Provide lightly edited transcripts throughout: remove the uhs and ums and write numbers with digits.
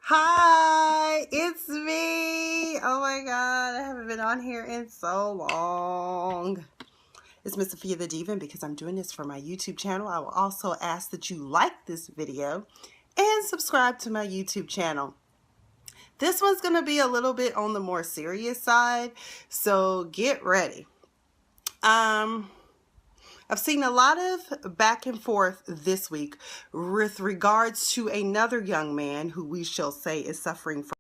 Hi, it's me. Oh my God, I haven't been on here in so long. It's Miss Sophia the Diva, and because I'm doing this for my YouTube channel, I will also ask that you like this video and subscribe to my YouTube channel. This one's going to be a little bit on the more serious side, so get ready. I've seen a lot of back and forth this week with regards to another young man who we shall say is suffering from...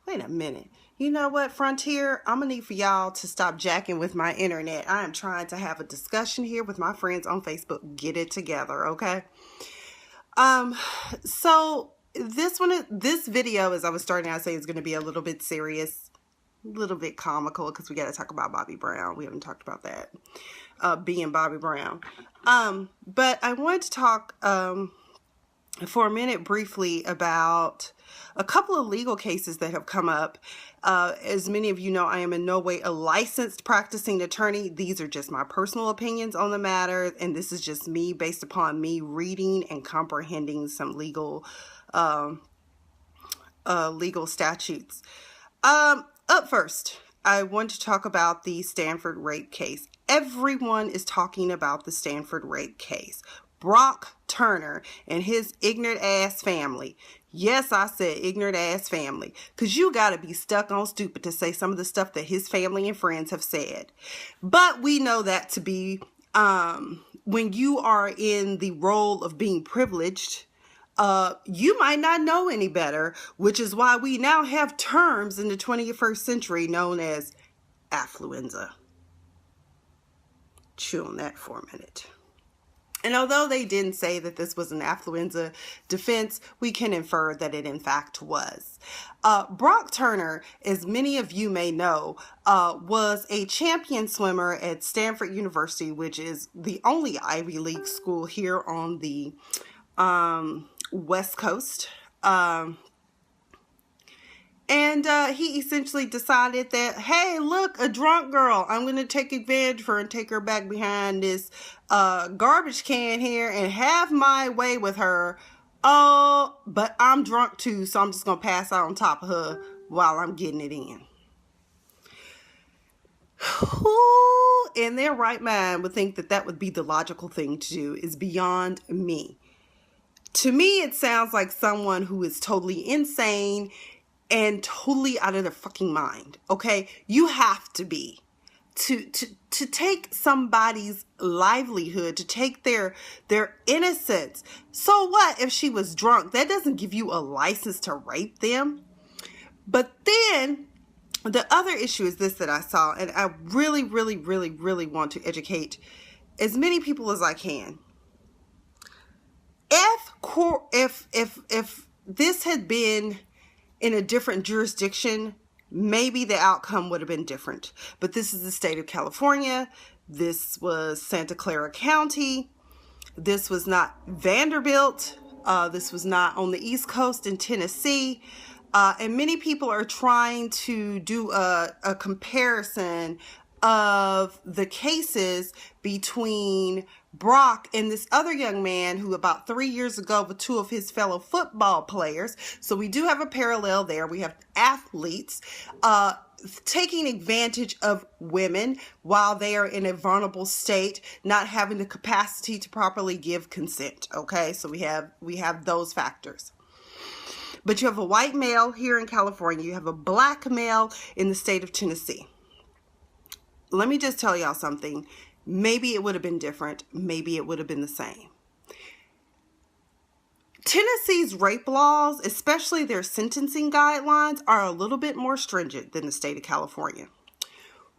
Wait a minute. You know what, Frontier? I'm going to need for y'all to stop jacking with my internet. I am trying to have a discussion here with my friends on Facebook. Get it together, okay? So this video, as I was starting out to say, is going to be a little bit serious, a little bit comical, because we got to talk about Bobby Brown. We haven't talked about that. Being Bobby Brown. But I wanted to talk for a minute briefly about a couple of legal cases that have come up. As many of you know, I am in no way a licensed practicing attorney. These are just my personal opinions on the matter, and this is just me based upon me reading and comprehending some legal statutes. Up first, I want to talk about the Stanford rape case. Everyone is talking about the Stanford rape case. Brock Turner and his ignorant ass family. Yes, I said ignorant ass family, because you got to be stuck on stupid to say some of the stuff that his family and friends have said. But we know that to be, when you are in the role of being privileged, you might not know any better, which is why we now have terms in the 21st century known as affluenza. Chew on that for a minute. And although they didn't say that this was an affluenza defense, we can infer that it in fact was. Brock Turner, as many of you may know, was a champion swimmer at Stanford University, which is the only Ivy League school here on the West Coast. And he essentially decided that, hey, look, a drunk girl, I'm going to take advantage of her and take her back behind this garbage can here and have my way with her. Oh, but I'm drunk too, so I'm just going to pass out on top of her while I'm getting it in. Who in their right mind would think that that would be the logical thing to do is beyond me. To me, it sounds like someone who is totally insane and totally out of their fucking mind, okay? You have to be. To take somebody's livelihood, to take their innocence. So what if she was drunk? That doesn't give you a license to rape them. But then, the other issue is this that I saw, and I really, really, really, really want to educate as many people as I can. If this had been in a different jurisdiction, maybe the outcome would have been different. But this is the state of California. This was Santa Clara County. This was not Vanderbilt. This was not on the East Coast in Tennessee. And many people are trying to do a comparison of the cases between Brock and this other young man who about 3 years ago with two of his fellow football players. So we do have a parallel there. We have athletes taking advantage of women while they are in a vulnerable state, not having the capacity to properly give consent. Okay, so we have those factors. But you have a white male here in California. You have a black male in the state of Tennessee. Let me just tell y'all something. Maybe it would have been different. Maybe it would have been the same. Tennessee's rape laws, especially their sentencing guidelines, are a little bit more stringent than the state of California.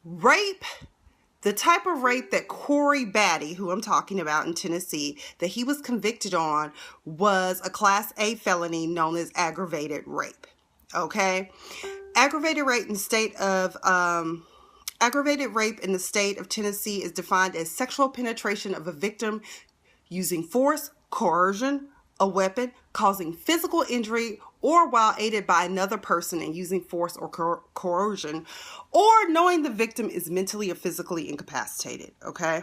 Rape, the type of rape that Corey Batty, who I'm talking about in Tennessee, that he was convicted on, was a Class A felony known as aggravated rape. Okay? Aggravated rape in the state of... Aggravated rape in the state of Tennessee is defined as sexual penetration of a victim using force, coercion, a weapon, causing physical injury, or while aided by another person and using force or coercion, or knowing the victim is mentally or physically incapacitated, okay?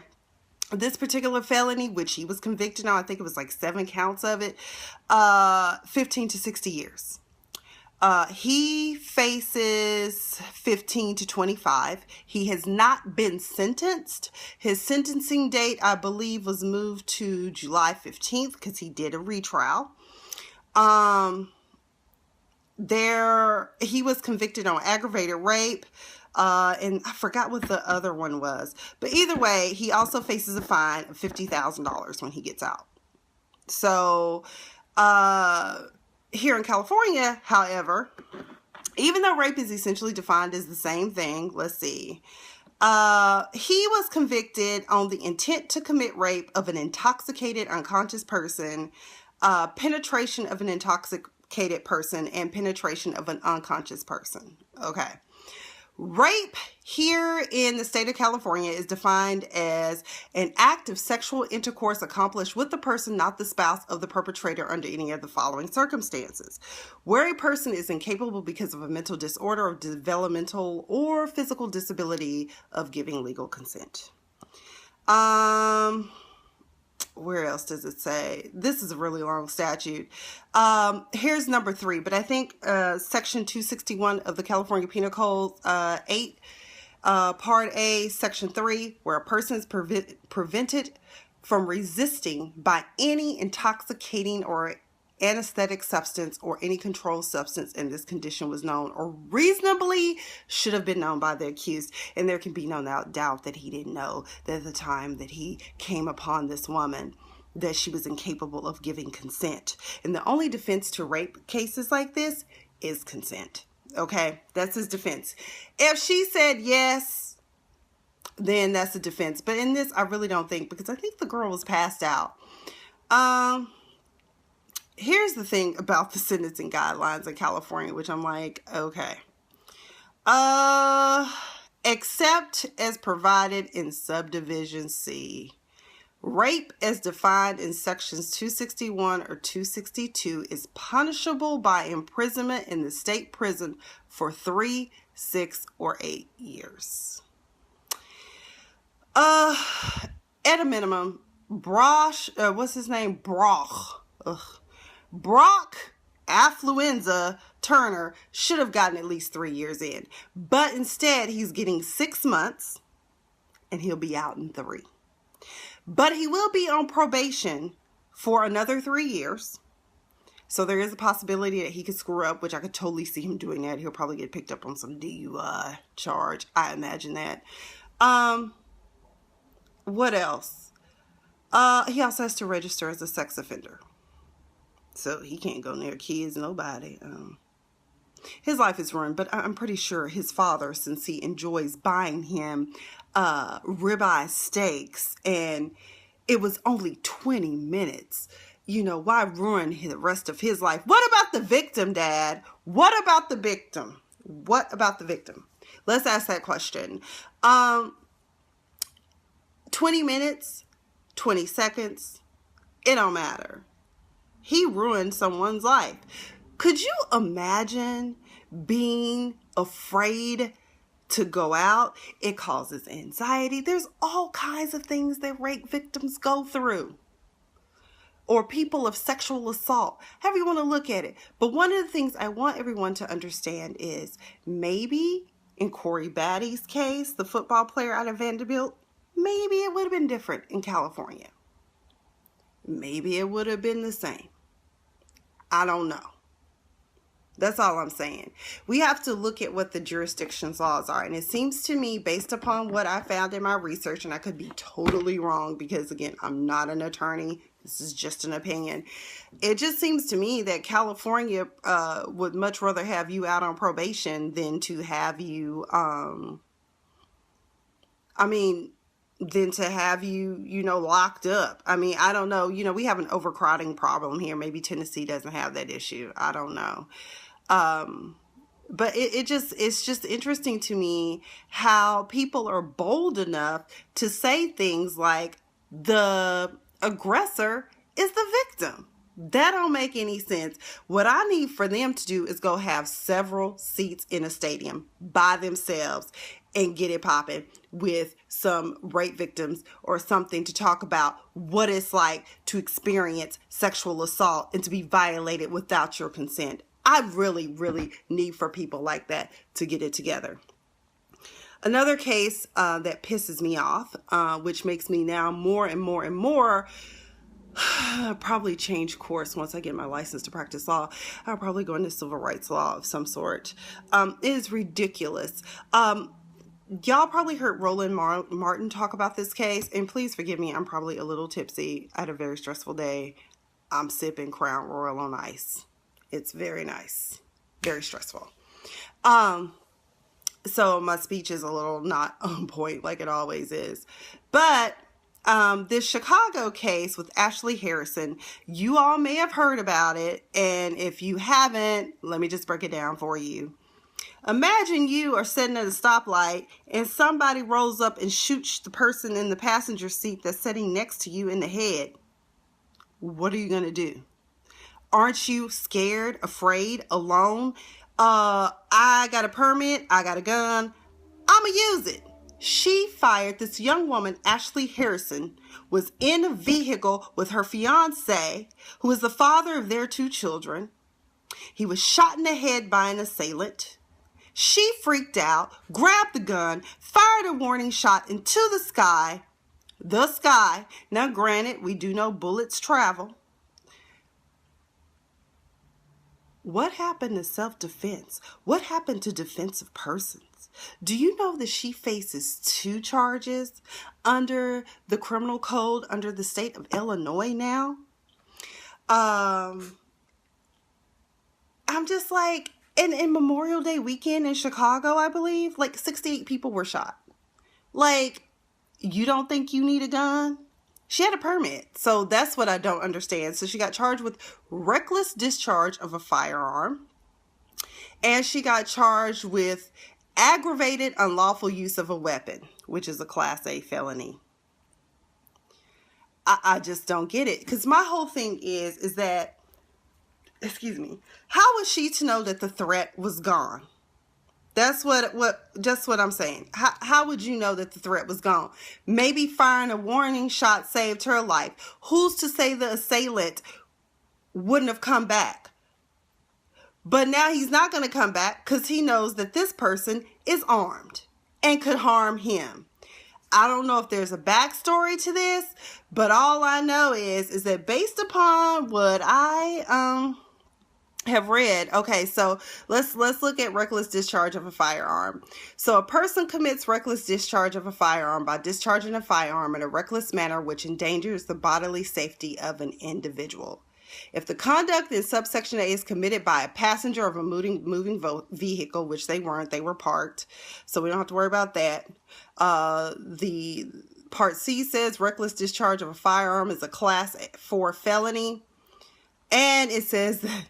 This particular felony, which he was convicted on, I think it was like 7 counts of it, 15 to 60 years. He faces 15 to 25. He has not been sentenced. His sentencing date, I believe, was moved to July 15th because he did a retrial. He was convicted on aggravated rape, and I forgot what the other one was. But either way, he also faces a fine of $50,000 when he gets out. So, here in California, however, even though rape is essentially defined as the same thing, let's see. He was convicted on the intent to commit rape of an intoxicated, unconscious person, penetration of an intoxicated person, and penetration of an unconscious person. Okay. Rape here in the state of California is defined as an act of sexual intercourse accomplished with the person, not the spouse of the perpetrator, under any of the following circumstances. Where a person is incapable because of a mental disorder or developmental or physical disability of giving legal consent. Where else does it say? This is a really long statute. Here's number 3, but I think Section 261 of the California Penal Code 8, Part A, Section 3, where a person is prevented from resisting by any intoxicating or anesthetic substance or any controlled substance in this condition was known or reasonably should have been known by the accused. And there can be no doubt that he didn't know that at the time that he came upon this woman that she was incapable of giving consent. And the only defense to rape cases like this is consent. Okay, that's his defense. If she said yes, then that's a defense. But in this, I really don't think, because I think the girl was passed out. Here's the thing about the sentencing guidelines in California, which I'm like, okay. Except as provided in subdivision C. Rape as defined in sections 261 or 262 is punishable by imprisonment in the state prison for 3, 6, or 8 years. At a minimum, Brock Affluenza Turner should have gotten at least 3 years in. But instead, he's getting 6 months, and he'll be out in 3. But he will be on probation for another 3 years. So there is a possibility that he could screw up, which I could totally see him doing that. He'll probably get picked up on some DUI charge. I imagine that. What else? He also has to register as a sex offender. So he can't go near kids, nobody. His life is ruined, but I'm pretty sure his father, since he enjoys buying him ribeye steaks, and it was only 20 minutes, you know, why ruin the rest of his life? What about the victim, Dad? What about the victim? What about the victim? Let's ask that question. 20 minutes, 20 seconds, it don't matter. He ruined someone's life. Could you imagine being afraid to go out? It causes anxiety. There's all kinds of things that rape victims go through. Or people of sexual assault, however you want to look at it. But one of the things I want everyone to understand is maybe in Corey Batty's case, the football player out of Vanderbilt, maybe it would have been different in California. Maybe it would have been the same. I don't know. That's all I'm saying. We have to look at what the jurisdiction's laws are. And it seems to me, based upon what I found in my research, and I could be totally wrong because, again, I'm not an attorney. This is just an opinion. It just seems to me that California would much rather have you out on probation than to have you, than to have you, locked up. I mean, I don't know. We have an overcrowding problem here. Maybe Tennessee doesn't have that issue. I don't know. But it's just interesting to me how people are bold enough to say things like the aggressor is the victim. That don't make any sense. What I need for them to do is go have several seats in a stadium by themselves and get it popping with some rape victims or something to talk about what it's like to experience sexual assault and to be violated without your consent. I really, really need for people like that to get it together. Another case that pisses me off, which makes me now more and more and more probably change course once I get my license to practice law. I'll probably go into civil rights law of some sort. It is ridiculous. Y'all probably heard Roland Martin talk about this case, and please forgive me, I'm probably a little tipsy. I had a very stressful day. I'm sipping Crown Royal on ice. It's very nice. Very stressful. So my speech is a little not on point like it always is. But this Chicago case with Ashley Harrison, you all may have heard about it. And if you haven't, let me just break it down for you. Imagine you are sitting at a stoplight and somebody rolls up and shoots the person in the passenger seat that's sitting next to you in the head. What are you going to do? Aren't you scared, afraid, alone? I got a permit, I got a gun, I'ma use it. She fired this young woman, Ashley Harrison, was in a vehicle with her fiance, who is the father of their 2 children. He was shot in the head by an assailant. She freaked out, grabbed the gun, fired a warning shot into the sky. The sky. Now, granted, we do know bullets travel. What happened to self-defense? What happened to defensive persons? Do you know that she faces 2 charges under the criminal code under the state of Illinois now? I'm just like, in Memorial Day weekend in Chicago, I believe, like 68 people were shot. Like, you don't think you need a gun? She had a permit, so that's what I don't understand. So she got charged with reckless discharge of a firearm, and she got charged with aggravated unlawful use of a weapon, which is a Class A felony. I just don't get it, because my whole thing is that, excuse me, how was she to know that the threat was gone? That's what I'm saying. How would you know that the threat was gone? Maybe firing a warning shot saved her life. Who's to say the assailant wouldn't have come back? But now he's not going to come back because he knows that this person is armed and could harm him. I don't know if there's a backstory to this, but all I know is that based upon what I have read. Okay, so let's look at reckless discharge of a firearm. So a person commits reckless discharge of a firearm by discharging a firearm in a reckless manner which endangers the bodily safety of an individual. If the conduct in subsection A is committed by a passenger of a moving vehicle, which they weren't, they were parked, so we don't have to worry about that. The Part C says reckless discharge of a firearm is a Class 4 felony, and it says that,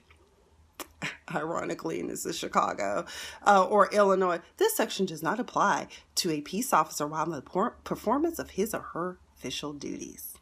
ironically, and this is Chicago or Illinois, this section does not apply to a peace officer while in the performance of his or her official duties.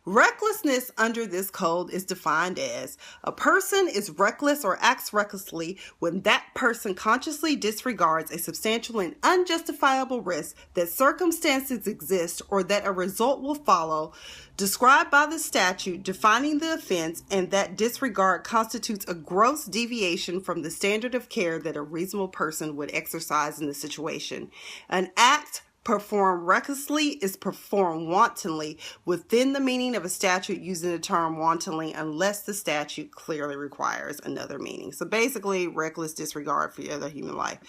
Recklessness under this code is defined as a person is reckless or acts recklessly when that person consciously disregards a substantial and unjustifiable risk that circumstances exist or that a result will follow described by the statute defining the offense, and that disregard constitutes a gross deviation from the standard of care that a reasonable person would exercise in the situation. An act performed recklessly is performed wantonly within the meaning of a statute using the term wantonly unless the statute clearly requires another meaning. So basically, reckless disregard for other human life.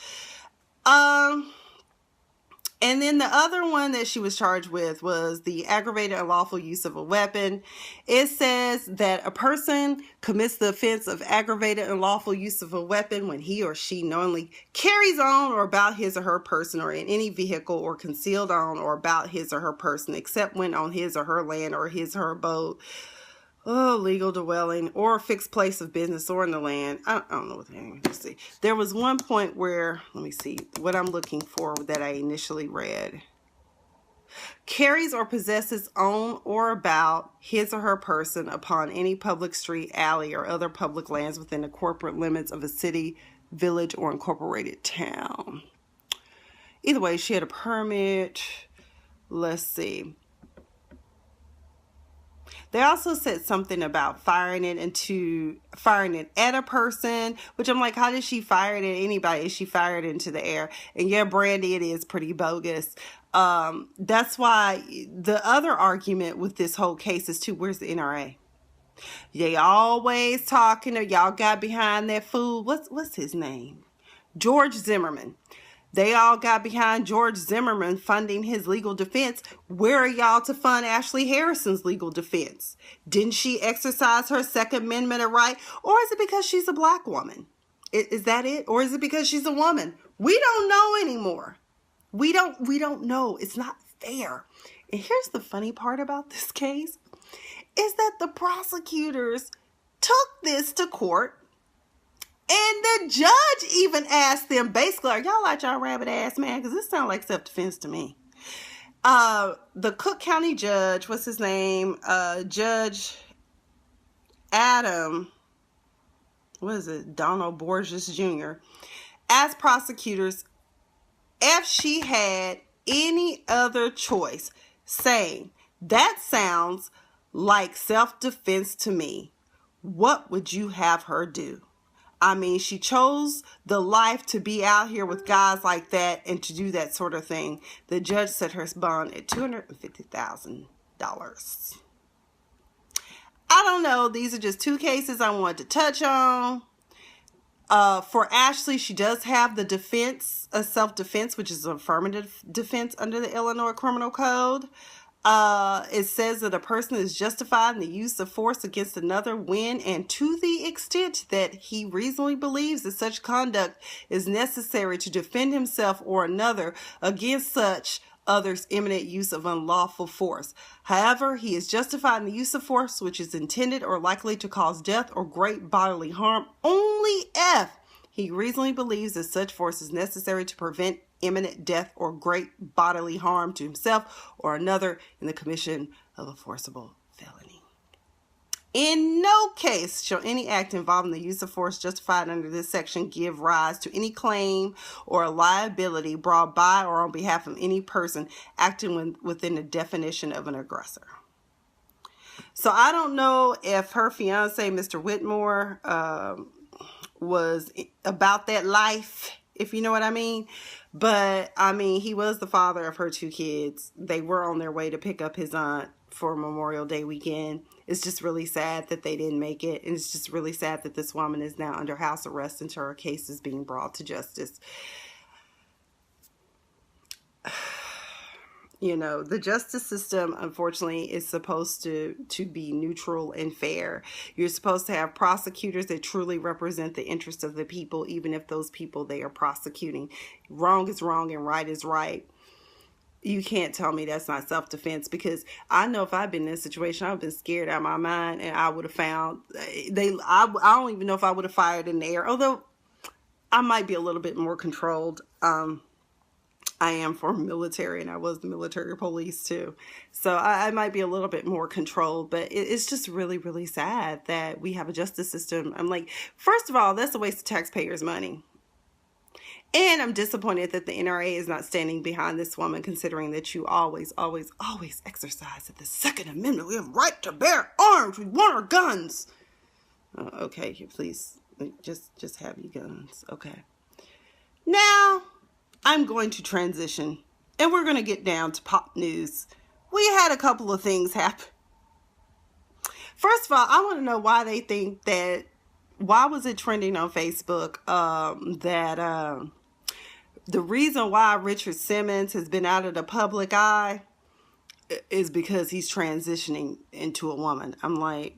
And then the other one that she was charged with was the aggravated unlawful use of a weapon. It says that a person commits the offense of aggravated unlawful use of a weapon when he or she knowingly carries on or about his or her person or in any vehicle or concealed on or about his or her person except when on his or her land or his or her abode, legal dwelling or fixed place of business or in the land. I don't know what the heck. Let's see. There was one point where, let me see what I'm looking for that I initially read. Carries or possesses on or about his or her person upon any public street, alley, or other public lands within the corporate limits of a city, village, or incorporated town. Either way, she had a permit. Let's see. They also said something about firing it at a person, which I'm like, how did she fire it at anybody? Is she fired into the air? And yeah, Brandy, it is pretty bogus. That's why the other argument with this whole case is too, where's the NRA? They always talking, or y'all got behind that fool. What's his name? George Zimmerman. They all got behind George Zimmerman funding his legal defense. Where are y'all to fund Ashley Harrison's legal defense? Didn't she exercise her Second Amendment right? Or is it because she's a black woman? Is that it? Or is it because she's a woman? We don't know anymore. We don't know. It's not fair. And here's the funny part about this case is that the prosecutors took this to court. And the judge even asked them, basically, are y'all like y'all rabbit ass, man? Because this sounds like self-defense to me. The Cook County judge, what's his name? Judge Adam, Donald Borges Jr., asked prosecutors if she had any other choice, saying, that sounds like self-defense to me. What would you have her do? I mean, she chose the life to be out here with guys like that and to do that sort of thing. The judge set her bond at $250,000. I don't know. These are just two cases I wanted to touch on. For Ashley, she does have the defense, a self-defense, which is an affirmative defense under the Illinois Criminal Code. It says that a person is justified in the use of force against another when and to the extent that he reasonably believes that such conduct is necessary to defend himself or another against such other's imminent use of unlawful force. However, he is justified in the use of force which is intended or likely to cause death or great bodily harm only if he reasonably believes that such force is necessary to prevent imminent death or great bodily harm to himself or another in the commission of a forcible felony. In no case shall any act involving the use of force justified under this section give rise to any claim or liability brought by or on behalf of any person acting within the definition of an aggressor. So I don't know if her fiance, Mr. Whitmore, was about that life, if you know what I mean. But, I mean, he was the father of her two kids. They were on their way to pick up his aunt for Memorial Day weekend. It's just really sad that they didn't make it. And it's just really sad that this woman is now under house arrest until her case is being brought to justice. You know, the justice system, unfortunately, is supposed to be neutral and fair. You're supposed to have prosecutors that truly represent the interests of the people, even if those people they are prosecuting. Wrong is wrong and right is right. You can't tell me that's not self-defense, because I know if I'd been in this situation, I've been scared out of my mind, and I would have found I don't even know if I would have fired in the air, although I might be a little bit more controlled. I am former military, and I was the military police too. So I might be a little bit more controlled, but it's just really, really sad that we have a justice system. I'm like, first of all, that's a waste of taxpayers' money. And I'm disappointed that the NRA is not standing behind this woman, considering that you always, always, always exercise the Second Amendment. We have right to bear arms. We want our guns. Okay, please, just have your guns. Okay. Now, I'm going to transition, and we're going to get down to pop news. We had a couple of things happen. First of all, I want to know why they think that, why was it trending on Facebook that the reason why Richard Simmons has been out of the public eye is because he's transitioning into a woman. I'm like,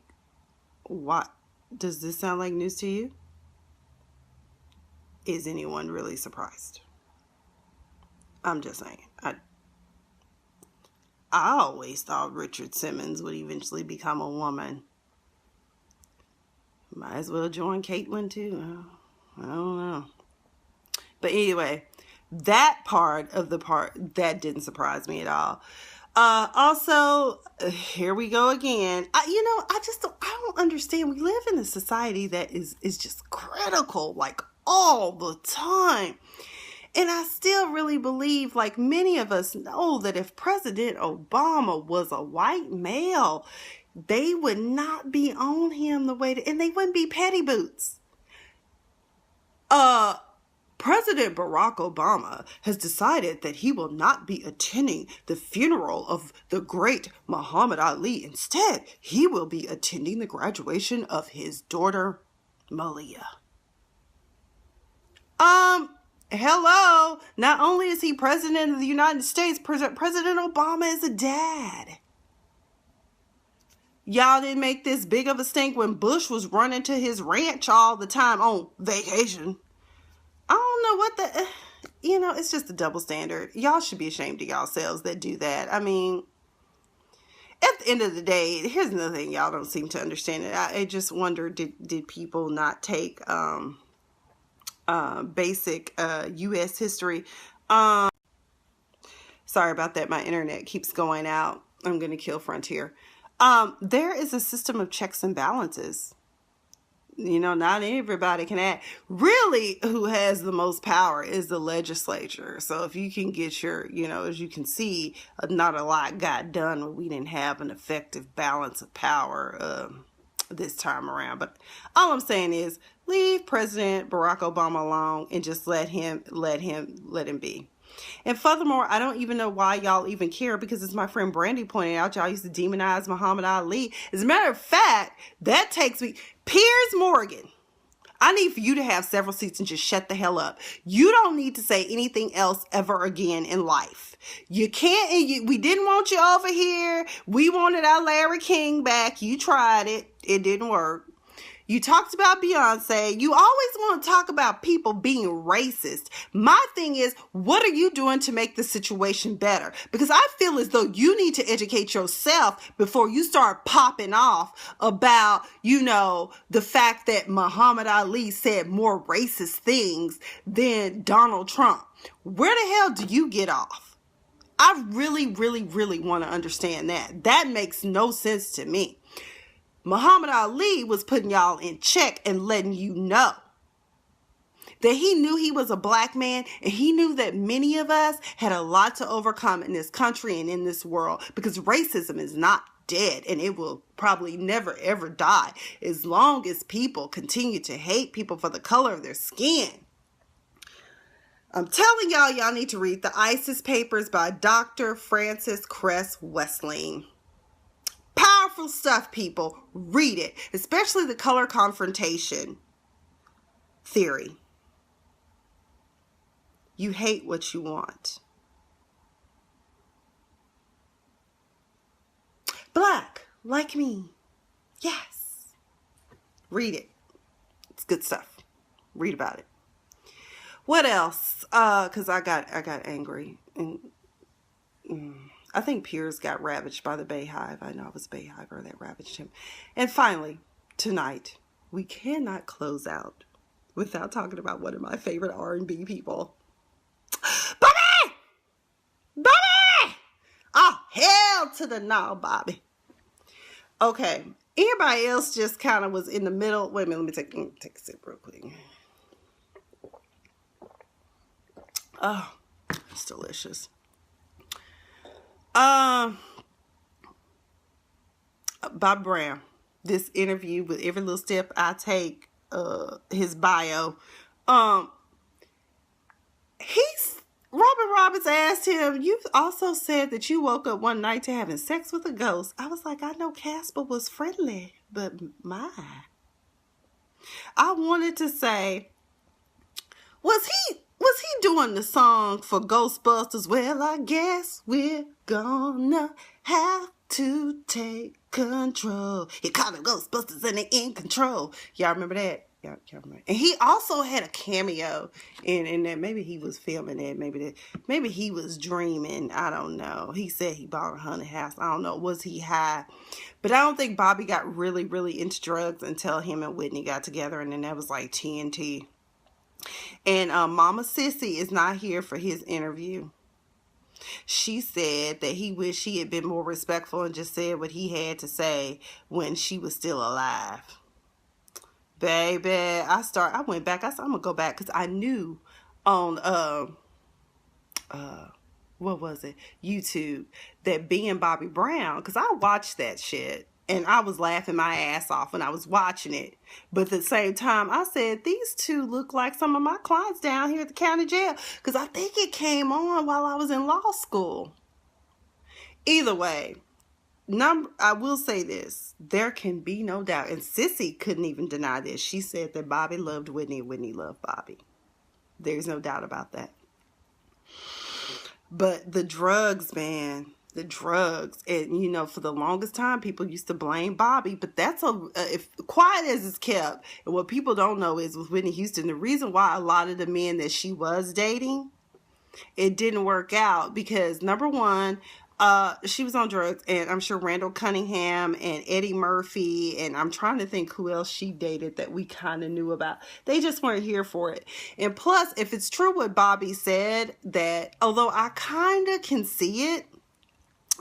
what? Does this sound like news to you? Is anyone really surprised? I'm just saying. I always thought Richard Simmons would eventually become a woman. Might as well join Caitlyn too. I don't know. But anyway, that part that didn't surprise me at all. Also, here we go again. I don't understand. We live in a society that is just critical, like all the time. And I still really believe, like many of us know, that if President Obama was a white male, they would not be on him the way that, and they wouldn't be petty boots. President Barack Obama has decided that he will not be attending the funeral of the great Muhammad Ali. Instead, he will be attending the graduation of his daughter, Malia. Hello. Not only is he president of the United States, President Obama is a dad. Y'all didn't make this big of a stink when Bush was running to his ranch all the time on vacation. I don't know what the, it's just a double standard. Y'all should be ashamed of yourselves that do that. I mean, at the end of the day, here's another thing y'all don't seem to understand. I just wonder, did people not take basic U.S. history? Sorry about that. My internet keeps going out. I'm going to kill Frontier. There is a system of checks and balances. Not everybody can act. Really, who has the most power is the legislature. So if you can get your, as you can see, not a lot got done when we didn't have an effective balance of power this time around. But all I'm saying is leave President Barack Obama alone and just let him be. And furthermore, I don't even know why y'all even care, because as my friend Brandy pointed out, y'all used to demonize Muhammad Ali. As a matter of fact, that takes me... Piers Morgan, I need for you to have several seats and just shut the hell up. You don't need to say anything else ever again in life. You can't, we didn't want you over here. We wanted our Larry King back. You tried it. It didn't work. You talked about Beyonce. You always want to talk about people being racist. My thing is, what are you doing to make the situation better? Because I feel as though you need to educate yourself before you start popping off about, the fact that Muhammad Ali said more racist things than Donald Trump. Where the hell do you get off? I really, really, really want to understand that. That makes no sense to me. Muhammad Ali was putting y'all in check and letting you know that he knew he was a black man, and he knew that many of us had a lot to overcome in this country and in this world, because racism is not dead, and it will probably never ever die as long as people continue to hate people for the color of their skin. I'm telling y'all need to read the ISIS Papers by Dr. Francis Cress Wessling. Powerful stuff, people. Read it. Especially the color confrontation theory. You hate what you want. Black, like me. Yes. Read it. It's good stuff. Read about it. What else? Because I got angry. And I think Piers got ravaged by the Bayhive. I know it was Bayhiver that ravaged him. And finally, tonight, we cannot close out without talking about one of my favorite R&B people. Bobby! Bobby! Oh, hell to the no, Bobby. Okay. Everybody else just kind of was in the middle. Wait a minute. Let me take a sip real quick. Oh, it's delicious. Bob Brown, this interview with every little step I take, his bio, Robin Roberts asked him, you also said that you woke up one night to having sex with a ghost. I was like, I know Casper was friendly, but I wanted to say, was he doing the song for Ghostbusters? Well, I guess we're gonna have to take control. He called them Ghostbusters and they in control. Y'all remember that? Y'all remember? And he also had a cameo in that. Maybe he was filming it. Maybe he was dreaming. I don't know. He said he bought a haunted house. I don't know. Was he high? But I don't think Bobby got really, really into drugs until him and Whitney got together. And then that was like TNT. And Mama Sissy is not here for his interview. She said that he wished he had been more respectful and just said what he had to say when she was still alive. Baby, I went back. I said, I'm going to go back because I knew on, what was it? YouTube, that being Bobby Brown, because I watched that shit. And I was laughing my ass off when I was watching it. But at the same time, I said, these two look like some of my clients down here at the county jail. Because I think it came on while I was in law school. Either way, I will say this. There can be no doubt. And Sissy couldn't even deny this. She said that Bobby loved Whitney and Whitney loved Bobby. There's no doubt about that. But the drugs, man. The drugs, and you know, for the longest time people used to blame Bobby, but that's if quiet as it's kept. And what people don't know is with Whitney Houston, the reason why a lot of the men that she was dating, it didn't work out because number one, she was on drugs, and I'm sure Randall Cunningham and Eddie Murphy, and I'm trying to think who else she dated that we kind of knew about. They just weren't here for it. And plus, if it's true what Bobby said, that although I kind of can see it,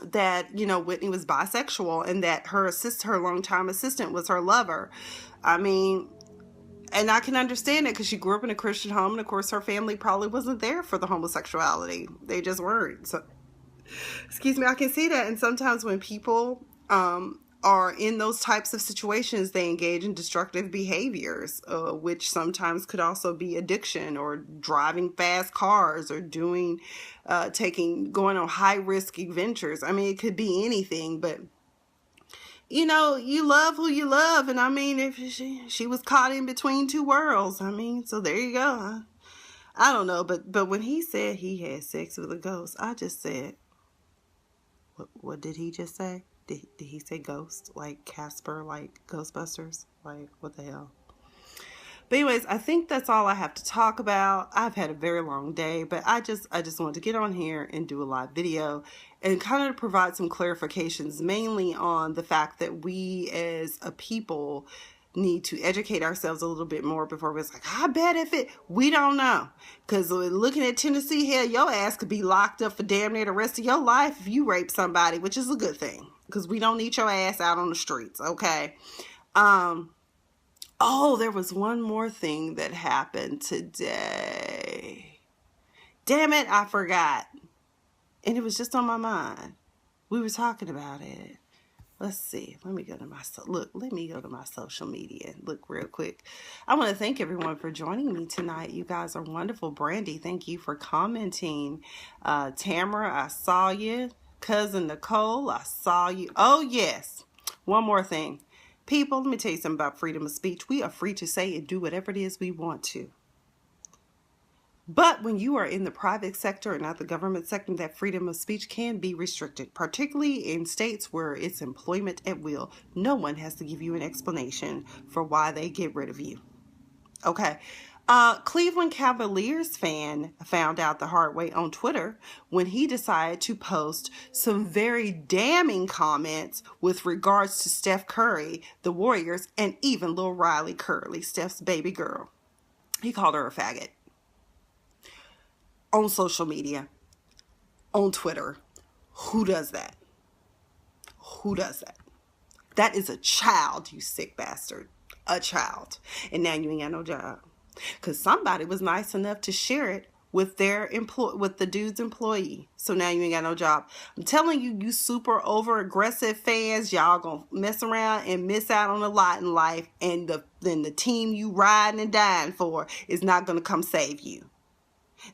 that, you know, Whitney was bisexual and that her longtime assistant was her lover. I mean, and I can understand it because she grew up in a Christian home, and of course her family probably wasn't there for the homosexuality. They just weren't. So, excuse me, I can see that. And sometimes when people are in those types of situations, they engage in destructive behaviors, which sometimes could also be addiction or driving fast cars or going on high risk adventures. I mean, it could be anything, but you know, you love who you love. And I mean, if she was caught in between two worlds, I mean, so there you go. I don't know, but when he said he had sex with a ghost, I just said, what did he just say? Did he say ghost? Like Casper, like Ghostbusters? Like, what the hell? But anyways, I think that's all I have to talk about. I've had a very long day, but I just wanted to get on here and do a live video and kind of provide some clarifications, mainly on the fact that we as a people need to educate ourselves a little bit more before we're like, I bet we don't know. Because looking at Tennessee, hell, your ass could be locked up for damn near the rest of your life if you rape somebody, which is a good thing. Because we don't need your ass out on the streets, okay? Oh, there was one more thing that happened today. Damn it, I forgot. And it was just on my mind. We were talking about it. Let's see. Let me go to my social media. Look real quick. I want to thank everyone for joining me tonight. You guys are wonderful. Brandy, thank you for commenting. Tamara, I saw you. Cousin Nicole, I saw you. Oh, yes. One more thing. People, let me tell you something about freedom of speech. We are free to say and do whatever it is we want to. But when you are in the private sector and not the government sector, that freedom of speech can be restricted, particularly in states where it's employment at will. No one has to give you an explanation for why they get rid of you. Okay. Cleveland Cavaliers fan found out the hard way on Twitter when he decided to post some very damning comments with regards to Steph Curry, the Warriors, and even little Riley Curley, Steph's baby girl. He called her a faggot. On social media, on Twitter. Who does that? Who does that? That is a child, you sick bastard. A child. And now you ain't got no job. Because somebody was nice enough to share it with with the dude's employee. So now you ain't got no job. I'm telling you, you super over aggressive fans, y'all gonna mess around and miss out on a lot in life. And then the team you riding and dying for is not gonna come save you.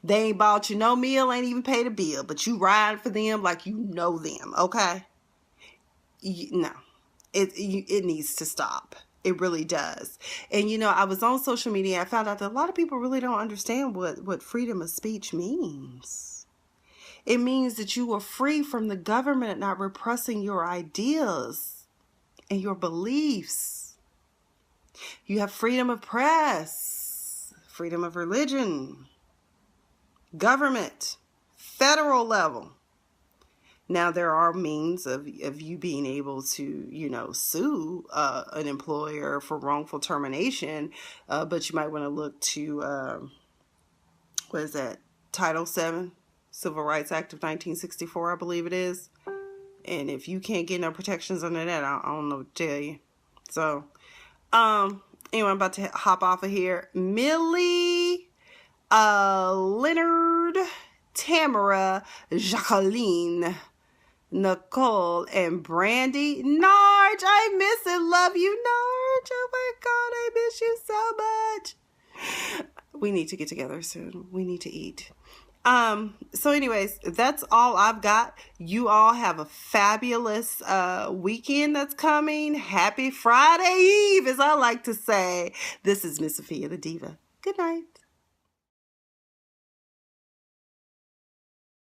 They ain't bought you no meal, ain't even paid a bill, but you ride for them like you know them, okay? No, it needs to stop. It really does. And, you know, I was on social media. I found out that a lot of people really don't understand what freedom of speech means. It means that you are free from the government not repressing your ideas and your beliefs. You have freedom of press, freedom of religion, government, federal level. Now, there are means of you being able to, you know, sue an employer for wrongful termination, but you might want to look to, what is that, Title VII, Civil Rights Act of 1964, I believe it is. And if you can't get no protections under that, I don't know what to tell you. So, anyway, I'm about to hop off of here. Millie, Leonard, Tamara, Jacqueline, Nicole, and Brandy. Nard, Narj, I miss and love you, Narj. Oh my God, I miss you so much. We need to get together soon. We need to eat. So anyways, that's all I've got. You all have a fabulous weekend that's coming. Happy Friday Eve, as I like to say. This is Miss Sophia the Diva. Good night.